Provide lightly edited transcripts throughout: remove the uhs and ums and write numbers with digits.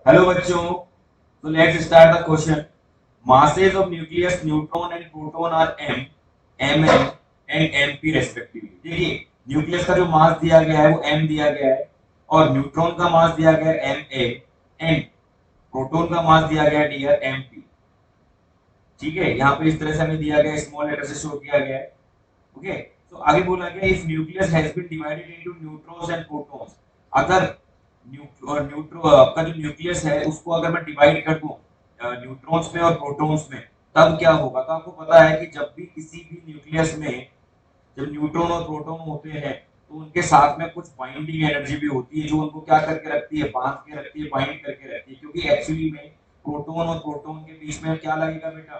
Hello बच्चों, so let's start the question. Masses of nucleus, neutron and proton are m and mp respectively. देखिए nucleus का जो मास दिया गया है वो m दिया गया है और न्यूट्रॉन का मास दिया गया है ma एंड प्रोटॉन का मास दिया गया है डियर mp. ठीक है, यहाँ पे इस तरह से हमें दिया गया है, स्मॉल लेटर से शो किया गया है. ओके, तो आगे बोला गया if nucleus has been divided into neutrons and protons. अगर न्यूट्रो आपका जो न्यूक्लियस है उसको अगर मैं डिवाइड कर दूं न्यूट्रॉन्स में और प्रोटॉन्स में, तब क्या होगा. तो आपको पता है कि जब भी किसी भी न्यूक्लियस में जब न्यूट्रॉन और प्रोटॉन होते हैं तो उनके साथ में कुछ बाइंडिंग एनर्जी भी होती है जो उनको क्या करके रखती है, बांध के रखती है, बाइंड करके रखती है. क्योंकि एक्चुअली में प्रोटॉन और प्रोटॉन के बीच में क्या लगेगा बेटा,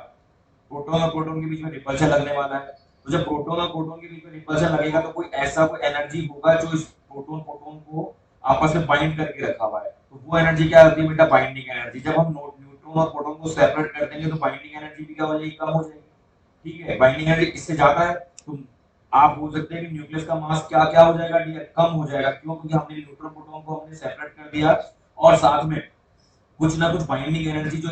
प्रोटॉन और प्रोटॉन के बीच में रिपल्शन लगने वाला है. तो जब प्रोटॉन और प्रोटॉन के बीच में रिपल्शन लगेगा तो कोई ऐसा कोई एनर्जी होगा जो इस प्रोटॉन प्रोटॉन को आपस में बाइंड करके रखा हुआ है. तो वो एनर्जी क्या होती है बेटा, बाइंडिंग एनर्जी. जब हम न्यूट्रॉन और प्रोटॉन को सेपरेट कर देंगे तो बाइंडिंग एनर्जी भी क्या हो जाएगी, कम हो जाएगी. ठीक है, बाइंडिंग एनर्जी इससे ज्यादा है तो आप बोल सकते हैं कि न्यूक्लियस का मास क्या क्या हो जाएगा, कम हो जाएगा. क्यों? क्योंकि हमने न्यूट्रॉन प्रोटॉन को हमने सेपरेट कर दिया और साथ में कुछ ना कुछ बाइंडिंग एनर्जी जो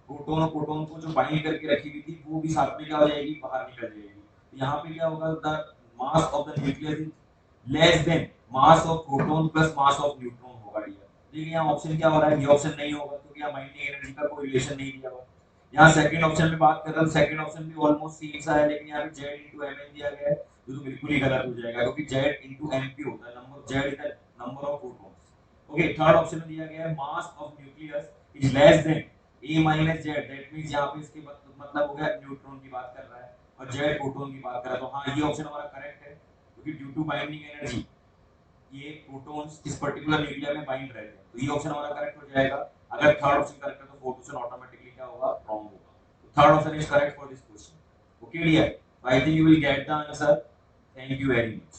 प्रोटॉन और प्रोटॉन को जो बाइंड करके रखी हुई थी वो भी साथ में क्या हो जाएगी, बाहर निकल जाएगी. तो यहाँ पे क्या होगा, the mass of the nucleus is less then mass of proton plus mass of neutron होगा. देखिए यहाँ ऑप्शन क्या हो रहा है, ये ऑप्शन नहीं होगा क्योंकि यहाँ बाइंडिंग एनर्जी का कोई रिलेशन नहीं दिया हुआ. यहाँ सेकंड ऑप्शन में बात कर रहा हूँ, सेकंड ऑप्शन भी ऑलमोस्ट सेम सा है लेकिन यहाँ पे z into mn दिया गया है जो तो बिल्कुल ही गलत हो जाएगा क्योंकि z into mp होता है, number z is the number of protons. Okay, third option में दिया गया है mass of nucleus is less than a minus z. That means यहाँ पे इसके मतलब हो गया न्यूट्रॉन की बात कर रहा है और z प्रोटॉन की बात कर रहा है. तो हाँ, ये ऑप्शन हमारा करेक्ट है क्योंकि ड्यू टू बाइंडिंग एनर्जी ये प्रोटॉन्स इस पर्टिकुलर न्यूक्लियर में बाइंड रहते हैं. तो ये ऑप्शन हमारा करेक्ट हो जाएगा. अगर थर्ड ऑप्शन करेक्ट है तो फोर्थ ऑप्शन ऑटोमेटिकली क्या होगा, रॉन्ग होगा. तो third option is correct for this question. Okay dear, I think you will get the answer. Thank you very much.